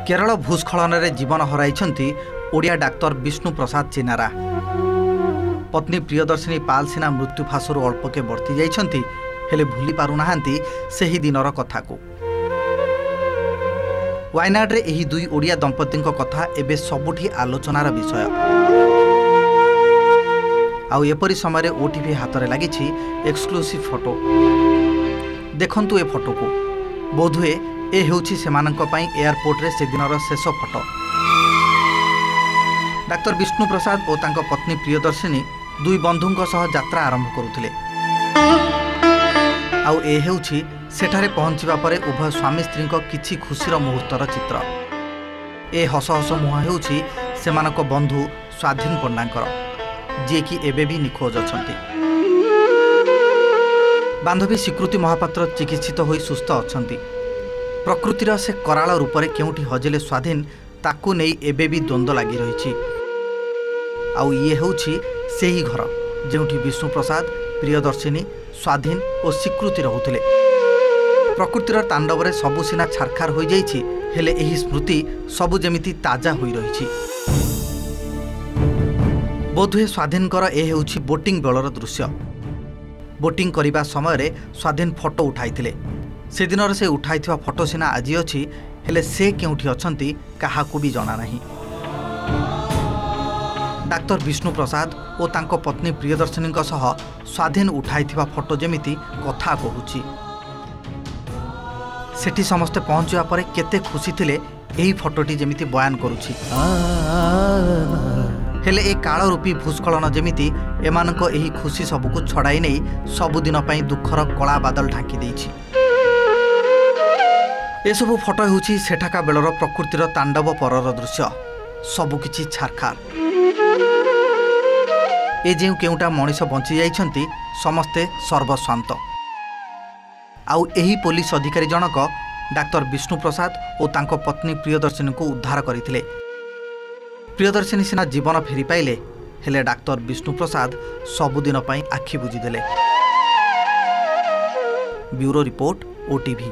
केरल भूस्खलन में जीवन हराई ओडिया डाक्तर विष्णु प्रसाद चिनारा। पत्नी प्रियदर्शिनी पाल सिना मृत्यु फाशर अल्पके बर्ती जाइछंती, हेले भूली पारुना सेही दिनर कथा को। वायनाड रे एही दुई ओडिया दंपति कथा एबे सबुठी आलोचनार विषय। आउ एपरी समय ओटीवी हाथ में लगी एक्सक्लूसिव फोटो। देखंतु ए फोटो को। बोधुए ए हेउछि सेमानंक पई एयरपोर्ट रे से दिनर शेष फोटो। डाक्तर विष्णु प्रसाद और तांको पत्नी प्रियदर्शिनी दुई बंधुंक सह यात्रा आरंभ करुथिले। आउ ए हेउछि सेठारे पहुंचीबा परे उभय स्वामी स्त्री किछि खुशीर मुहूर्तर चित्र। ए हस हस मुह हेउछि सेमानक बंधु स्वाधीन पंडांकर, जे कि एबे भी निखोज अछंती। बांधवी स्वीकृति महापात्र चिकित्सित होई सुस्थ अछंती। प्रकृतिर से कराल रूपरे केउठी हजिले स्वाधीन ताकू नहीं एबे भी द्वंद्व लगी रही। आउ ये होउछि सेही घर जेउठी विष्णु प्रसाद, प्रियदर्शिनी, स्वाधीन और स्वीकृति रहुथिले। प्रकृतिर तांडव रे सबु सिना छारखार हो जाइछि, हेले एही स्मृति सबु जेमिति ताजा होई रहिछि। बोधुए स्वाधीनकर ए हेउछि बोटिंग बेलर दृश्य। बोटिंग करिबा समय रे स्वाधीन फोटो उठाइथिले। से दिनर से उठाइथिबा फोटो सिना आजि अछि, हेले से केउठी अछंती काहाकू भी जଣା नाही। डाक्तर विष्णु प्रसाद और तांको पत्नी प्रियदर्शिनी सह स्वाधीन उठाइथिबा फोटो जेमिति कथा कहूछि। सेठी समस्ते पहुंचवा परे केते खुशी थिले एही फोटोटी जेमिति बयान करूछि। हेले ए काल रूपी भूस्खलन जेमिति एमानक एही खुशी सबुको छड़ाई नै सबुदिन पई दुखर कला बादल ढांकी देइछि। एसबु फोटो होउछि सेठाका बेलर प्रकृतिर तांडव परर दृश्य। सबुकिछि छारखार। ए जेउ केउटा मनीष बंची जाइछंती समस्ते सर्वशांत। आउ एही पुलिस अधिकारी जनक डाक्तर विष्णु प्रसाद और तांको पत्नी प्रियदर्शिनी को उद्धार करथिले। प्रियदर्शिनी सिना जीवन फेरी पाइले, हेले डाक्तर विष्णु प्रसाद सबुदिन पई आखि बुझीदेले। Bureau report, OTV.